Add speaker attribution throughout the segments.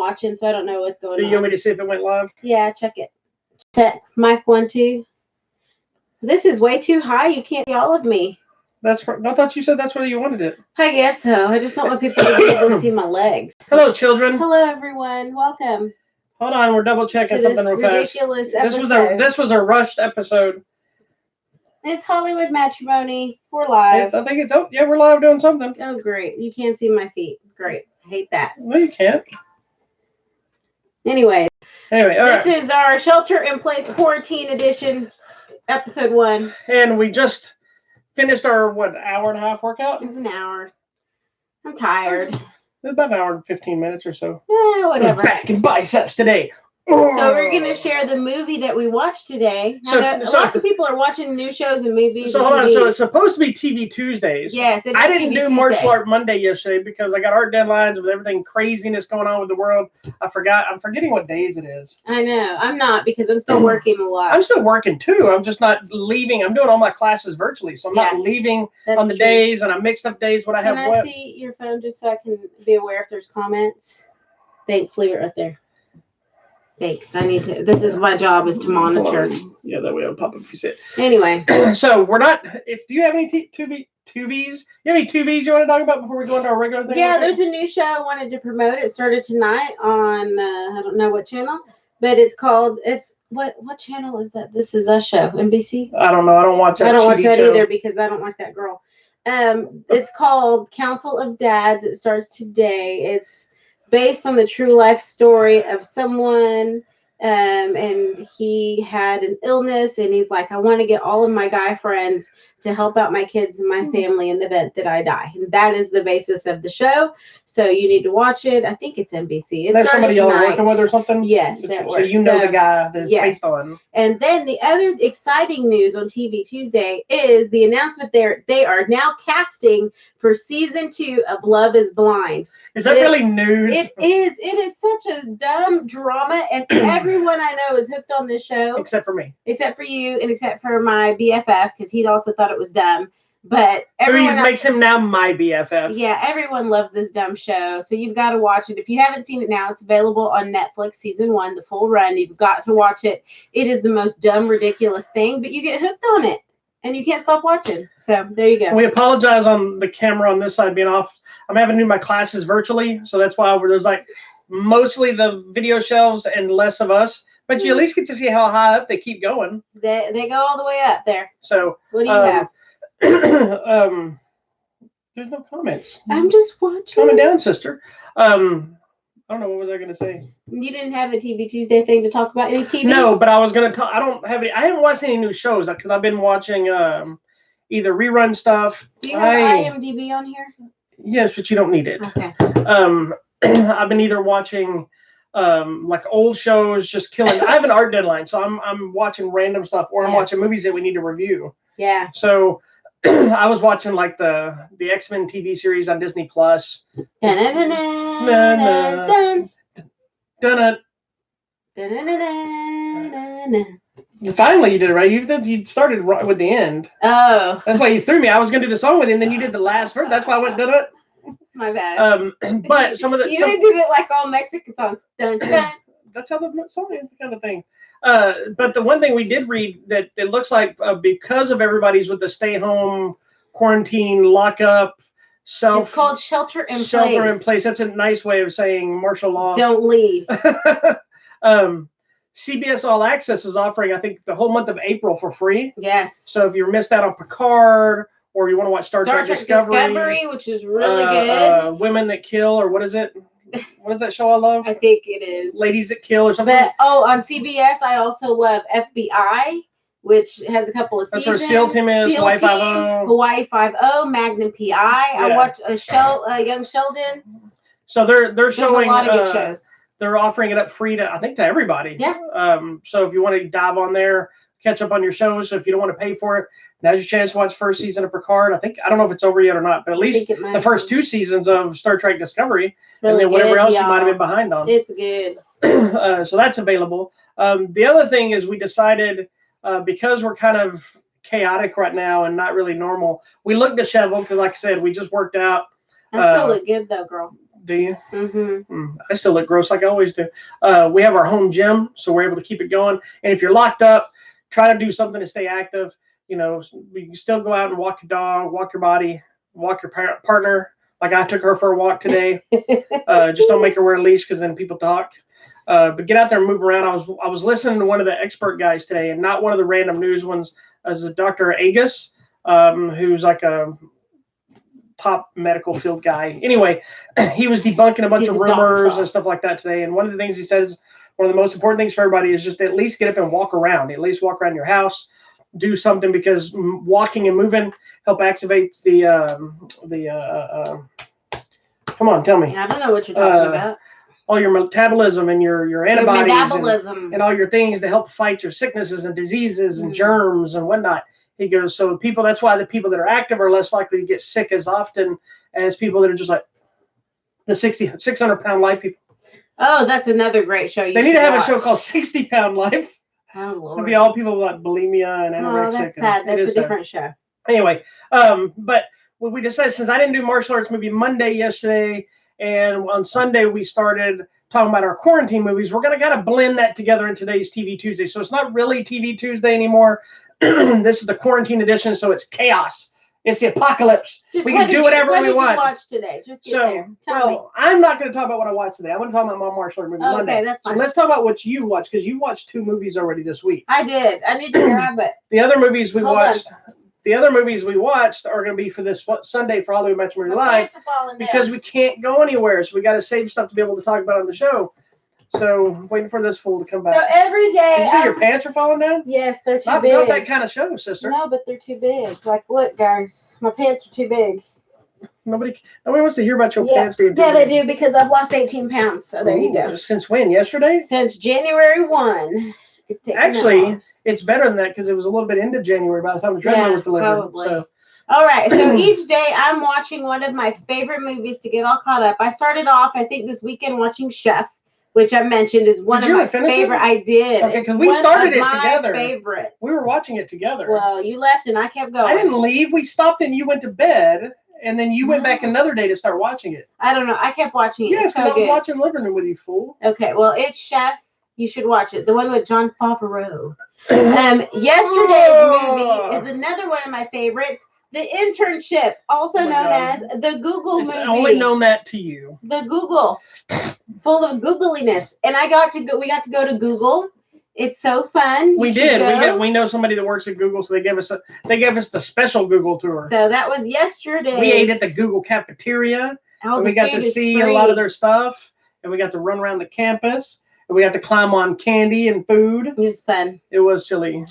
Speaker 1: watching, so I don't know what's going on.
Speaker 2: Do you want me to see if it went live?
Speaker 1: Yeah, check it. Check. Mic 1, 2. This is way too high. You can't see all of me.
Speaker 2: I thought you said that's where you wanted it.
Speaker 1: I guess so. I just don't want people to be able to see my legs.
Speaker 2: Hello, children.
Speaker 1: Hello, everyone. Welcome.
Speaker 2: Hold on, we're double checking something real fast.
Speaker 1: Ridiculous episode.
Speaker 2: This was a rushed episode.
Speaker 1: It's Hollywood Matrimony. We're live.
Speaker 2: I think it's we're live doing something.
Speaker 1: Oh, great. You can't see my feet. Great. I hate that.
Speaker 2: No, you can't.
Speaker 1: Anyway,
Speaker 2: this
Speaker 1: is our Shelter in Place Quarantine Edition, episode 1.
Speaker 2: And we just finished our, hour and a half workout?
Speaker 1: It was an hour. I'm tired.
Speaker 2: It's about an hour and 15 minutes or so.
Speaker 1: Yeah, whatever.
Speaker 2: Back in biceps today.
Speaker 1: So we're going to share the movie that we watched today. Lots of people are watching new shows and movies.
Speaker 2: So hold on. So it's supposed to be TV Tuesdays.
Speaker 1: Yes.
Speaker 2: I didn't do Martial Art Monday yesterday because I got art deadlines with everything craziness going on with the world. I forgot. I'm forgetting what days it is.
Speaker 1: I know. I'm not because I'm still working a lot.
Speaker 2: I'm still working too. I'm just not leaving. I'm doing all my classes virtually. So I'm not leaving on the days, and I mixed up days when I have what.
Speaker 1: Can I see your phone just so I can be aware if there's comments? Thanks. Leave it right there. Thanks. I need to. This is my job is to monitor.
Speaker 2: Yeah, that way it'll pop up if you sit.
Speaker 1: Anyway.
Speaker 2: So we're not. Do you have any two V's? You have any 2 V's you want to talk about before we go into our regular thing?
Speaker 1: Yeah, there's a new show I wanted to promote. It started tonight on I don't know what channel, but it's called. It's what channel is that? This Is Us show. NBC.
Speaker 2: I don't know. I don't watch that.
Speaker 1: I don't watch that either because I don't like that girl. It's called Council of Dads. It starts today. It's based on the true life story of someone, and he had an illness, and he's like, I want to get all of my guy friends to help out my kids and my family in the event that I die. And that is the basis of the show. So you need to watch it. I think it's NBC.
Speaker 2: That's somebody y'all are working with or something?
Speaker 1: Yes.
Speaker 2: So you know the guy that's based on.
Speaker 1: And then the other exciting news on TV Tuesday is the announcement they are now casting for season 2 of Love is Blind.
Speaker 2: Is that really news?
Speaker 1: It is. It is such a dumb drama, and everyone I know is hooked on this show.
Speaker 2: Except for me.
Speaker 1: Except for you, and except for my BFF, because he also thought it was dumb. But everyone else,
Speaker 2: makes him now my BFF.
Speaker 1: Yeah, everyone loves this dumb show, so you've got to watch it. If you haven't seen it now, it's available on Netflix, season 1, the full run. You've got to watch it. It is the most dumb, ridiculous thing, but you get hooked on it, and you can't stop watching. So there you go.
Speaker 2: We apologize on the camera on this side being off. I'm having to do my classes virtually, so that's why there's like mostly the video shelves and less of us. But you at least get to see how high up they keep going.
Speaker 1: They go all the way up there.
Speaker 2: So
Speaker 1: what do you have?
Speaker 2: There's no comments.
Speaker 1: I'm just watching.
Speaker 2: Calm down, sister. I don't know, what was I going to say?
Speaker 1: You didn't have a TV Tuesday thing to talk about? Any TV?
Speaker 2: No, but I was going to talk. I haven't watched any new shows because I've been watching either rerun stuff.
Speaker 1: Do you have IMDb on here?
Speaker 2: Yes, but you don't need it.
Speaker 1: Okay.
Speaker 2: I've been either watching like old shows, just killing. I have an art deadline, so I'm watching random stuff, or I'm watching movies that we need to review.
Speaker 1: Yeah.
Speaker 2: So I was watching like the X-Men TV series on Disney Plus. Finally, you did it right. You started right with the end.
Speaker 1: Oh.
Speaker 2: That's why you threw me. I was gonna do the song with you, and then you did the last verse. That's why I went dun it.
Speaker 1: My bad.
Speaker 2: But some of the
Speaker 1: you did it like all Mexican songs. Dun, dun.
Speaker 2: That's how the song is, kind of thing. But the one thing we did read that it looks like because of everybody's with the stay home, quarantine, lockup,
Speaker 1: it's called Shelter in Place.
Speaker 2: Shelter in Place. That's a nice way of saying martial law.
Speaker 1: Don't leave.
Speaker 2: CBS All Access is offering, I think, the whole month of April for free.
Speaker 1: Yes.
Speaker 2: So if you missed out on Picard, or you want to watch Star Trek Discovery,
Speaker 1: which is really good.
Speaker 2: Women That Kill, or what is it? What is that show I love?
Speaker 1: I think it is
Speaker 2: Ladies That Kill or something.
Speaker 1: But on CBS, I also love FBI, which has a couple of seasons.
Speaker 2: That's where SEAL Team is.
Speaker 1: SEAL Team, Hawaii 5-0, Magnum PI. Yeah. I watched Young Sheldon.
Speaker 2: So they're showing
Speaker 1: a lot of good shows.
Speaker 2: They're offering it up free to everybody.
Speaker 1: Yeah.
Speaker 2: So if you want to dive on there, catch up on your shows. So if you don't want to pay for it, now's your chance to watch first season of Picard. I don't know if it's over yet or not, but at least the first 2 seasons of Star Trek Discovery,
Speaker 1: really, and
Speaker 2: then whatever else you might have been behind on.
Speaker 1: It's good.
Speaker 2: So that's available. The other thing is we decided because we're kind of chaotic right now and not really normal, we look disheveled because, like I said, we just worked out.
Speaker 1: I still look good though, girl.
Speaker 2: Do you?
Speaker 1: Mm-hmm.
Speaker 2: I still look gross like I always do. We have our home gym, so we're able to keep it going. And if you're locked up, try to do something to stay active. You know, you can still go out and walk your dog, walk your body, walk your partner. Like I took her for a walk today. Just don't make her wear a leash because then people talk. But get out there and move around. I was listening to one of the expert guys today, and not one of the random news ones. As a Dr. Agus, who's like a top medical field guy. Anyway, he was debunking a bunch of rumors and stuff like that today. And one of the things he says, one of the most important things for everybody is just at least get up and walk around. At least walk around your house, do something, because walking and moving help activate the. Come on, tell me.
Speaker 1: I don't know what you're talking about.
Speaker 2: All your metabolism and your antibodies
Speaker 1: your
Speaker 2: and all your things to help fight your sicknesses and diseases and germs and whatnot. He goes, so people, that's why the people that are active are less likely to get sick as often as people that are just like the 600-pound life people.
Speaker 1: Oh, that's another great show.
Speaker 2: They need to have a show called 60-Pound Life.
Speaker 1: Oh, Lord.
Speaker 2: It'll be all people like bulimia and anorexic.
Speaker 1: Oh, that's sad. That's a different show.
Speaker 2: Anyway, but what we decided, since I didn't do martial arts movie Monday yesterday, and on Sunday we started talking about our quarantine movies, we're going to kind of blend that together in today's TV Tuesday. So it's not really TV Tuesday anymore. This is the quarantine edition, so it's chaos. It's the apocalypse. We can do whatever we want.
Speaker 1: What did you watch today? Just get there. Tell me.
Speaker 2: I'm not going to talk about what I watched today. I'm going to talk about my martial art movie Monday.
Speaker 1: Okay, that's fine.
Speaker 2: So let's talk about what you watched, because you watched 2 movies already this week.
Speaker 1: I did. I need to grab it.
Speaker 2: The other movies we watched are going to be for this Sunday for Hollywood Matrimony Live, because we can't go anywhere, so we got to save stuff to be able to talk about on the show. So waiting for this fool to come back.
Speaker 1: So every day.
Speaker 2: Did you say your pants are falling down?
Speaker 1: Yes, they're too big.
Speaker 2: Not that kind of show, sister.
Speaker 1: No, but they're too big. Like, look, guys, my pants are too big.
Speaker 2: Nobody wants to hear about your pants being too big.
Speaker 1: Yeah, they do, because I've lost 18 pounds. So there you go.
Speaker 2: Since when? Yesterday?
Speaker 1: Since January 1.
Speaker 2: Actually, it's better than that, because it was a little bit into January by the time the treadmill was delivered.
Speaker 1: Probably.
Speaker 2: So.
Speaker 1: All right. So each day I'm watching one of my favorite movies to get all caught up. I started off, I think, this weekend watching Chef, which I mentioned is one of my favorite. I did.
Speaker 2: Okay, because we started it together.
Speaker 1: Favorite.
Speaker 2: We were watching it together.
Speaker 1: Well, you left and I kept going.
Speaker 2: I didn't leave. We stopped and you went to bed, and then you went back another day to start watching it.
Speaker 1: I don't know. I kept watching it.
Speaker 2: Yes, because I was watching Living Room with you, fool.
Speaker 1: Okay, well, it's Chef. You should watch it. The one with Jon Favreau. Yesterday's movie is another one of my favorites. The Internship, also known as the Google movie.
Speaker 2: I only known that to you.
Speaker 1: The Google, full of googliness, and we got to go to Google. It's so fun.
Speaker 2: We did. We know somebody that works at Google, so they gave us the special Google tour.
Speaker 1: So that was yesterday.
Speaker 2: We ate at the Google cafeteria, and we got to see a lot of their stuff, and we got to run around the campus. We got to climb on candy and food.
Speaker 1: It was fun.
Speaker 2: It was silly.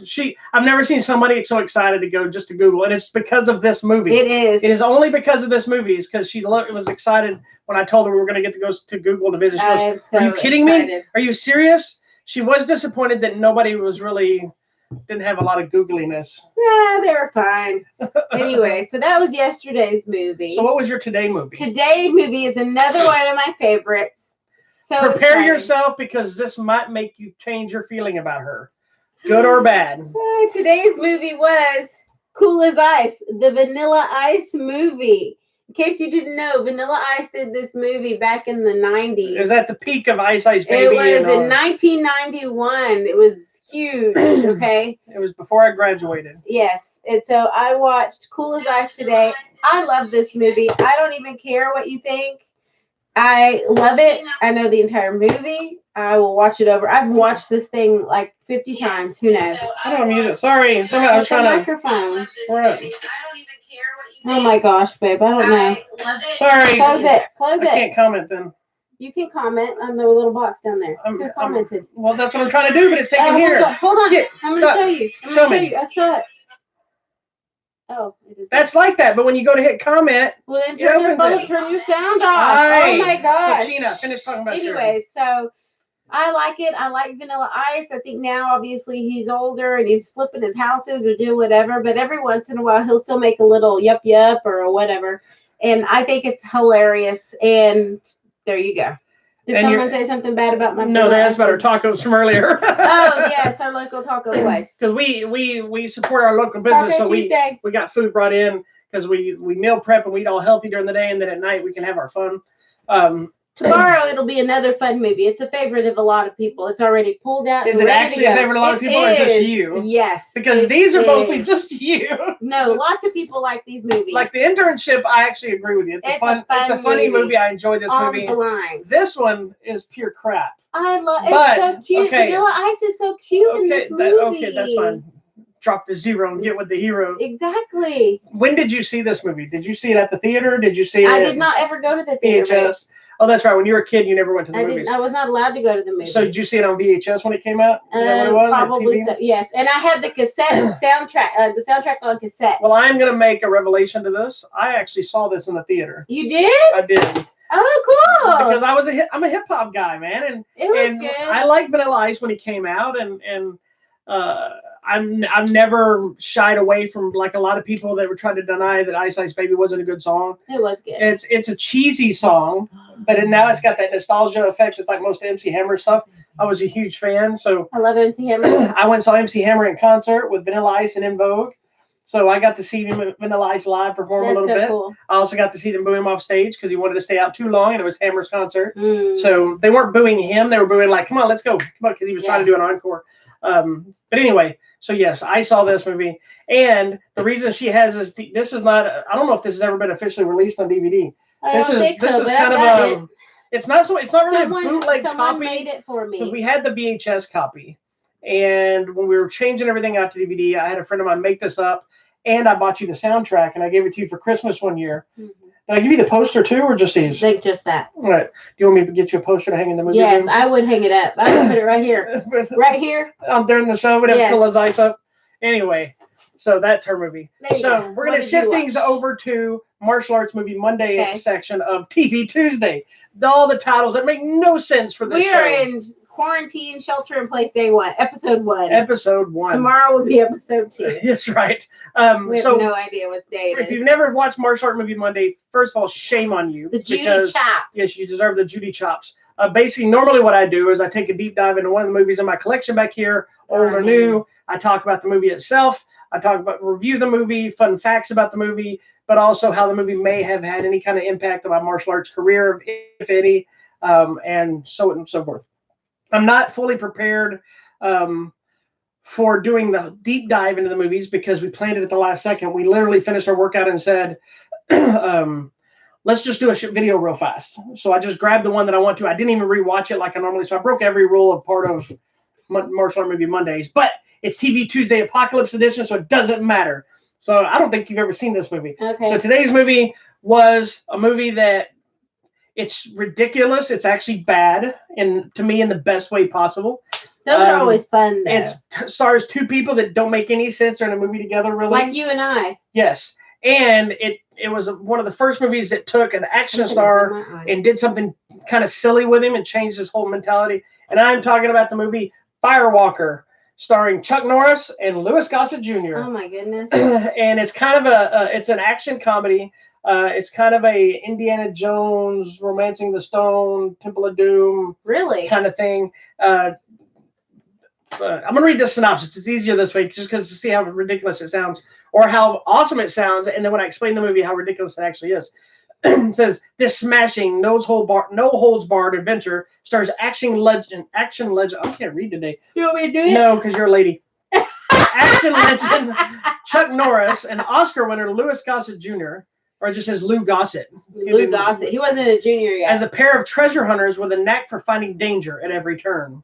Speaker 2: I've never seen somebody so excited to go just to Google, and it's because of this movie.
Speaker 1: It is.
Speaker 2: It is only because of this movie. It's because she was excited when I told her we were going to get to go to Google to visit. She goes, "Are you kidding me? Are you serious?" She was disappointed that nobody didn't have a lot of googliness.
Speaker 1: Yeah, they were fine. Anyway, so that was yesterday's movie.
Speaker 2: So what was your today movie?
Speaker 1: Today's movie is another one of my favorites. So
Speaker 2: prepare yourself, because this might make you change your feeling about her, good or bad.
Speaker 1: Today's movie was Cool as Ice, the Vanilla Ice movie. In case you didn't know, Vanilla Ice did this movie back in the 90s.
Speaker 2: It was at the peak of Ice Ice Baby.
Speaker 1: It was in 1991. It was huge, okay?
Speaker 2: It was before I graduated.
Speaker 1: Yes. And so I watched Cool as Ice today. I love this movie. I don't even care what you think. I love it. I know the entire movie. I will watch it over. I've watched this thing like 50 times. Who knows?
Speaker 2: I don't mute it. Sorry. I was trying to.
Speaker 1: Microphone. Oh my gosh, babe. I don't know.
Speaker 2: Sorry.
Speaker 1: Close it. Close it.
Speaker 2: I can't comment then.
Speaker 1: You can comment on the little box down there. Who commented?
Speaker 2: Well, that's what I'm trying to do, but it's taking here.
Speaker 1: Hold on. I'm going to show you.
Speaker 2: Show me.
Speaker 1: I saw it. Oh, it is.
Speaker 2: That's like that, but when you go to hit comment,
Speaker 1: well, then turn your sound off. Oh my gosh.
Speaker 2: Tina, finish talking about
Speaker 1: Anyway, so I like it. I like Vanilla Ice. I think now, obviously, he's older and he's flipping his houses or doing whatever, but every once in a while, he'll still make a little yup or whatever. And I think it's hilarious. And there you go. Did someone say something bad about my?
Speaker 2: No, they asked about our tacos from earlier.
Speaker 1: Oh yeah, it's our local taco place.
Speaker 2: Because we support our local business, so we got food brought in because we meal prep and we eat all healthy during the day, and then at night we can have our fun.
Speaker 1: Tomorrow it'll be another fun movie. It's a favorite of a lot of people. It's already pulled out.
Speaker 2: Is
Speaker 1: and
Speaker 2: it
Speaker 1: ready
Speaker 2: actually
Speaker 1: to
Speaker 2: a
Speaker 1: go.
Speaker 2: favorite of a lot of
Speaker 1: It
Speaker 2: people, or just
Speaker 1: is.
Speaker 2: you?
Speaker 1: Yes.
Speaker 2: Because
Speaker 1: it
Speaker 2: these are mostly
Speaker 1: is.
Speaker 2: just you.
Speaker 1: No, lots of people like these movies.
Speaker 2: Like The Internship, I actually agree with you. It's a funny movie. I enjoyed this
Speaker 1: On
Speaker 2: movie.
Speaker 1: the line.
Speaker 2: This one is pure crap.
Speaker 1: I love
Speaker 2: But,
Speaker 1: it's so cute.
Speaker 2: okay.
Speaker 1: Vanilla Ice is so cute in this movie.
Speaker 2: Okay, that's fine. Drop the zero and get with the hero.
Speaker 1: Exactly.
Speaker 2: When did you see this movie? Did you see it at the theater? Did you see it?
Speaker 1: I did not ever go to the theater.
Speaker 2: VHS. Oh, that's right. When you were a kid, you never went to the movies.
Speaker 1: I was not allowed to go to the movies.
Speaker 2: So did you see it on VHS when it came out? Is that what it was?
Speaker 1: Probably so. Yes, and I had the cassette soundtrack. The soundtrack on cassette.
Speaker 2: Well, I'm gonna make a revelation to this. I actually saw this in the theater.
Speaker 1: You did?
Speaker 2: I did.
Speaker 1: Oh, cool.
Speaker 2: Because I'm a hip hop guy, man, and
Speaker 1: it was good.
Speaker 2: I liked Vanilla Ice when he came out, and I've never shied away from, like a lot of people that were trying to deny that Ice Ice Baby wasn't a good song.
Speaker 1: It was good.
Speaker 2: It's a cheesy song, but now it's got that nostalgia effect. It's like most MC Hammer stuff. I was a huge fan, so
Speaker 1: I love MC Hammer.
Speaker 2: I went and saw MC Hammer in concert with Vanilla Ice and In Vogue. So I got to see him Vanilla Ice live perform a little bit.
Speaker 1: Cool.
Speaker 2: I also got to see them boo him off stage because he wanted to stay out too long, and it was Hammer's concert.
Speaker 1: Mm.
Speaker 2: So they weren't booing him; they were booing like, "Come on, let's go!" Because he was trying to do an encore. But anyway, so yes, I saw this movie, and the reason she has this is not. I don't know if this has ever been officially released on DVD. This is kind of It's not really a bootleg copy.
Speaker 1: Someone made it for me
Speaker 2: because we had the VHS copy. And when we were changing everything out to DVD, I had a friend of mine make this up, and I bought you the soundtrack, and I gave it to you for Christmas one year. Mm-hmm. Did I give you the poster too, or just these?
Speaker 1: Just that.
Speaker 2: All right. Do you want me to get you a poster to hang in the movie?
Speaker 1: Yes, room? I would hang it up. I would put it right here. Right here?
Speaker 2: During the show, we'd have to fill his ice up. Anyway, so that's her movie. So we're going to shift things over to Martial Arts Movie Monday section of TV Tuesday. All the titles that make no sense for this show.
Speaker 1: We are in quarantine, shelter in place, day one, episode 1.
Speaker 2: Episode 1.
Speaker 1: Tomorrow will be episode 2.
Speaker 2: That's right.
Speaker 1: We have no idea what day it is.
Speaker 2: If you've never watched Martial Art Movie Monday, first of all, shame on you.
Speaker 1: The Judy chop.
Speaker 2: Yes, you deserve the Judy chops. Basically, normally what I do is I take a deep dive into one of the movies in my collection back here, old or new. I talk about the movie itself. I talk about, review the movie, fun facts about the movie, but also how the movie may have had any kind of impact on my martial arts career, if any, and so on and so forth. I'm not fully prepared for doing the deep dive into the movies because we planned it at the last second. We literally finished our workout and said, let's just do a video real fast. So I just grabbed the one that I want to. I didn't even rewatch it like I normally. So I broke every rule of part of Martial Art Movie Mondays. But it's TV Tuesday Apocalypse Edition, so it doesn't matter. So I don't think you've ever seen this movie.
Speaker 1: Okay.
Speaker 2: So today's movie was a movie that it's ridiculous. It's actually bad, and to me, in the best way possible.
Speaker 1: Those are always fun, though.
Speaker 2: It stars two people that don't make any sense or in a movie together, really.
Speaker 1: Like you and I.
Speaker 2: Yes. And it was one of the first movies that took an action star and did something kind of silly with him and changed his whole mentality. And I'm talking about the movie Firewalker, starring Chuck Norris and Louis Gossett Jr.
Speaker 1: Oh my goodness!
Speaker 2: And it's kind of it's an action comedy. It's kind of a Indiana Jones, Romancing the Stone, Temple of Doom,
Speaker 1: really
Speaker 2: kind of thing. I'm gonna read the synopsis. It's easier this way, just because to see how ridiculous it sounds or how awesome it sounds, and then when I explain the movie, how ridiculous it actually is. It says this smashing, no holds barred adventure stars action legend. I can't read today.
Speaker 1: You want me to do it?
Speaker 2: No, because you're a lady. Action legend Chuck Norris and Oscar winner Louis Gossett Jr. Or it just says Lou Gossett.
Speaker 1: Lou Gossett. He wasn't a junior yet.
Speaker 2: As a pair of treasure hunters with a knack for finding danger at every turn.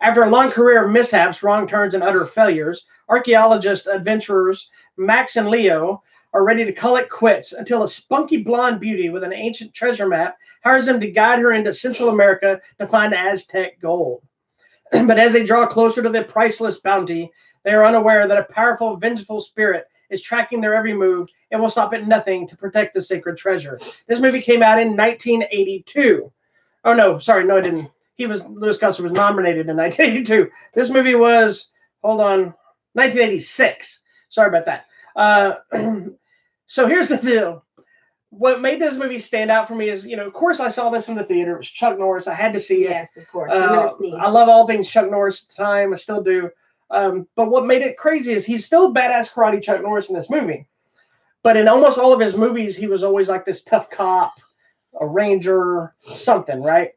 Speaker 2: After a long career of mishaps, wrong turns, and utter failures, archaeologist adventurers Max and Leo are ready to call it quits until a spunky blonde beauty with an ancient treasure map hires them to guide her into Central America to find Aztec gold. But as they draw closer to the priceless bounty, they are unaware that a powerful, vengeful spirit is tracking their every move and will stop at nothing to protect the sacred treasure. This movie came out in 1982. Oh, no, sorry, no, it didn't. Louis Gossett was nominated in 1982. This movie was, 1986. Sorry about that. So here's the deal. What made this movie stand out for me is, of course I saw this in the theater. It was Chuck Norris. I had to see it.
Speaker 1: Yes, of course. I'm gonna sneeze.
Speaker 2: I love all things Chuck Norris at the time. I still do. But what made it crazy is he's still badass karate Chuck Norris in this movie. But in almost all of his movies, he was always like this tough cop, a ranger, something, right?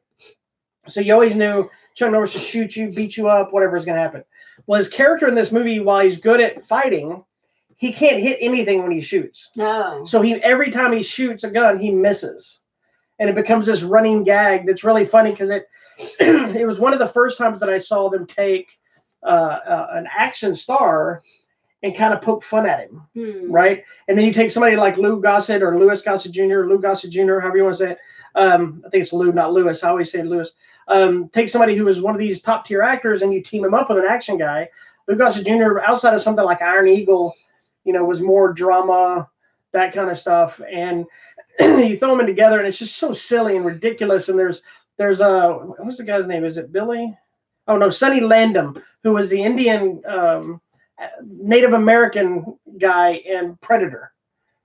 Speaker 2: So you always knew Chuck Norris should shoot you, beat you up, whatever is going to happen. Well, his character in this movie, while he's good at fighting, he can't hit anything when he shoots.
Speaker 1: No.
Speaker 2: So every time he shoots a gun, he misses, and it becomes this running gag that's really funny because it it was one of the first times that I saw them take an action star and kind of poke fun at him, right? And then you take somebody like Lou Gossett or Louis Gossett Jr., Lou Gossett Jr., however you want to say it. I think it's Lou, not Louis. I always say Louis. Take somebody who is one of these top tier actors and you team him up with an action guy. Lou Gossett Jr., outside of something like Iron Eagle, was more drama, that kind of stuff. And you throw them in together and it's just so silly and ridiculous. And there's what's the guy's name? Is it Billy? Oh no, Sonny Landham, who was the Indian Native American guy in Predator.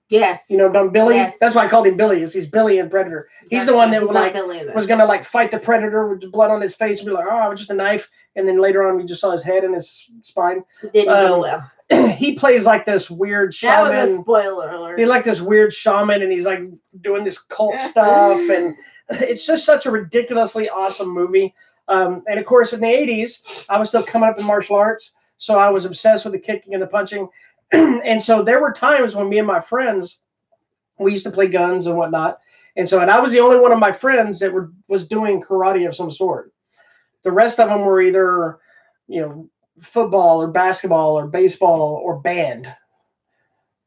Speaker 1: Yes.
Speaker 2: Billy.
Speaker 1: Yes.
Speaker 2: That's why I called him Billy. He's Billy in Predator. He's the one that was gonna fight the Predator with the blood on his face and be like, oh, just a knife. And then later on, we just saw his head and his spine.
Speaker 1: It didn't go well.
Speaker 2: He plays like this weird shaman.
Speaker 1: That was a spoiler alert.
Speaker 2: He's like this weird shaman, and he's like doing this cult stuff, and it's just such a ridiculously awesome movie. And of course, in the '80s, I was still coming up in martial arts, so I was obsessed with the kicking and the punching. And so there were times when me and my friends, we used to play guns and whatnot. And I was the only one of my friends that was doing karate of some sort. The rest of them were either, football or basketball or baseball or band.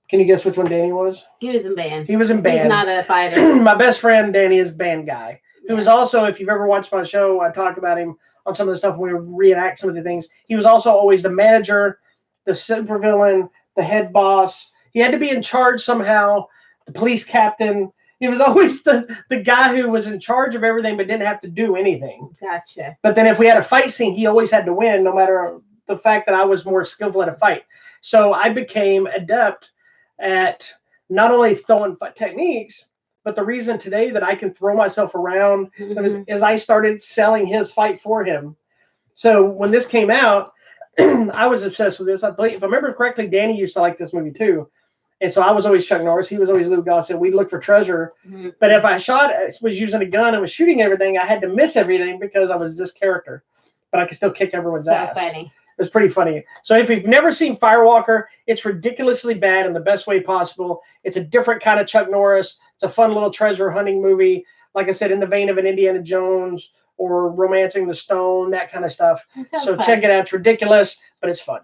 Speaker 2: Can you guess which one Danny was?
Speaker 1: He was in band.
Speaker 2: He was in band.
Speaker 1: He's not a fighter.
Speaker 2: My best friend Danny is a band guy. Who was also, if you've ever watched my show, I talk about him on some of the stuff when we reenact some of the things. He was also always the manager, the supervillain, the head boss. He had to be in charge somehow, the police captain. He was always the guy who was in charge of everything but didn't have to do anything.
Speaker 1: Gotcha.
Speaker 2: But then if we had a fight scene, he always had to win, no matter the fact that I was more skillful at a fight. So I became adept at not only throwing techniques, but the reason today that I can throw myself around is I started selling his fight for him. So when this came out, I was obsessed with this. I believe, if I remember correctly, Danny used to like this movie too. And so I was always Chuck Norris. He was always Lou Gossett. We'd look for treasure. But if I was using a gun and was shooting everything, I had to miss everything because I was this character. But I could still kick everyone's ass.
Speaker 1: Funny.
Speaker 2: It was pretty funny. So if you've never seen Firewalker, it's ridiculously bad in the best way possible. It's a different kind of Chuck Norris. It's a fun little treasure hunting movie. Like I said, in the vein of an Indiana Jones or Romancing the Stone, that kind of stuff. So check it out. It's ridiculous, but it's fun.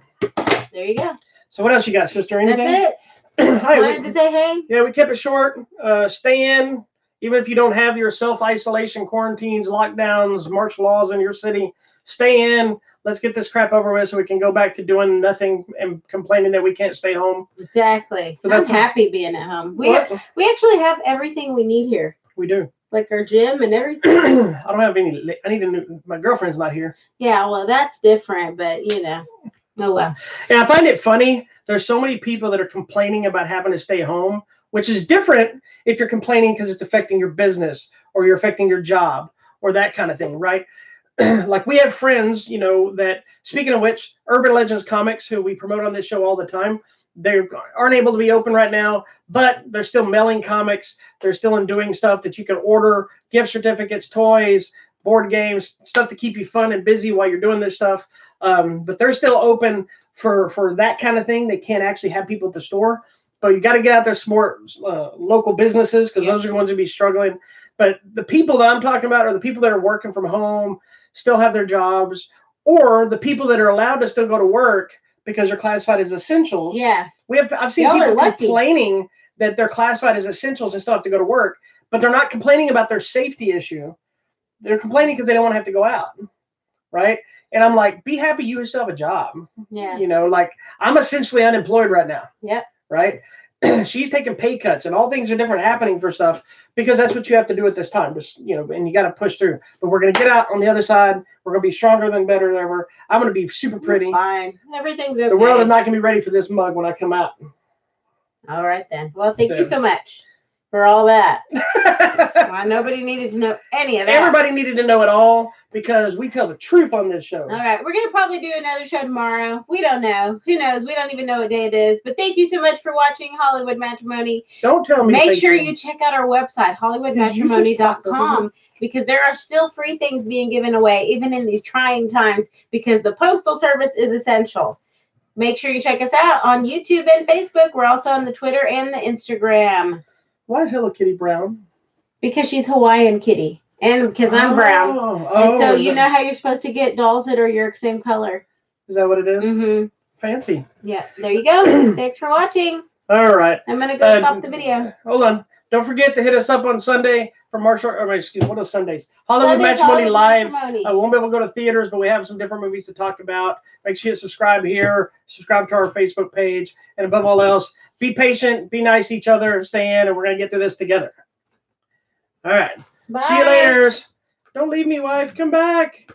Speaker 1: There you go.
Speaker 2: So what else you got, sister? Anything?
Speaker 1: That's it.
Speaker 2: Hi,
Speaker 1: wanted to say hey.
Speaker 2: Yeah, we kept it short. Stay in. Even if you don't have your self-isolation, quarantines, lockdowns, martial laws in your city, stay in. Let's get this crap over with so we can go back to doing nothing and complaining that we can't stay home.
Speaker 1: Exactly.
Speaker 2: So
Speaker 1: I'm happy being at home. We actually have everything we need here.
Speaker 2: We do.
Speaker 1: Like our gym and everything.
Speaker 2: I don't have any. I need a new. My girlfriend's not here.
Speaker 1: Yeah, well, that's different, but oh well.
Speaker 2: Yeah, I find it funny. There's so many people that are complaining about having to stay home, which is different if you're complaining because it's affecting your business or you're affecting your job or that kind of thing, right? Like we have friends, that, speaking of which, Urban Legends Comics, who we promote on this show all the time, they aren't able to be open right now, but they're still mailing comics. They're still doing stuff that you can order, gift certificates, toys, board games, stuff to keep you fun and busy while you're doing this stuff. But they're still open for that kind of thing. They can't actually have people at the store, but you got to get out there, support local businesses because those are the ones who be struggling. But the people that I'm talking about are the people that are working from home, still have their jobs, or the people that are allowed to still go to work because they're classified as essentials.
Speaker 1: Yeah.
Speaker 2: I've seen people complaining that they're classified as essentials and still have to go to work, but they're not complaining about their safety issue. They're complaining because they don't want to have to go out. Right. And I'm like, be happy you still have a job.
Speaker 1: Yeah.
Speaker 2: Like I'm essentially unemployed right now.
Speaker 1: Yep.
Speaker 2: Right. She's taking pay cuts and all things are different happening for stuff because that's what you have to do at this time. Just, and you got to push through. But we're going to get out on the other side. We're going to be stronger than better than ever. I'm going to be super pretty.
Speaker 1: That's fine. Everything's okay.
Speaker 2: The world is not going to be ready for this mug when I come out.
Speaker 1: All right, then. Well, thank you so much. for all that. Why nobody needed to know any of that.
Speaker 2: Everybody needed to know it all because we tell the truth on this show.
Speaker 1: All right, we're gonna probably do another show tomorrow. We don't know. Who knows? We don't even know what day it is. But thank you so much for watching Hollywood Matrimony.
Speaker 2: Don't tell me.
Speaker 1: Make sure you check out our website, hollywoodmatrimony.com, because there are still free things being given away, even in these trying times, because the postal service is essential. Make sure you check us out on YouTube and Facebook. We're also on the Twitter and the Instagram.
Speaker 2: Why is Hello Kitty brown?
Speaker 1: Because she's Hawaiian kitty. And because I'm brown. And so you know how you're supposed to get dolls that are your same color.
Speaker 2: Is that what it is?
Speaker 1: Mm-hmm.
Speaker 2: Fancy.
Speaker 1: Yeah, there you go. Thanks for watching.
Speaker 2: All right.
Speaker 1: I'm going to go stop the video.
Speaker 2: Hold on. Don't forget to hit us up on Sunday for what are Sundays? Hollywood Matrimony Live. We won't be able to go to theaters, but we have some different movies to talk about. Make sure you subscribe here, subscribe to our Facebook page, and above all else, be patient, be nice to each other, stay in, and we're going to get through this together. All right.
Speaker 1: Bye.
Speaker 2: See you later. Don't leave me, wife. Come back.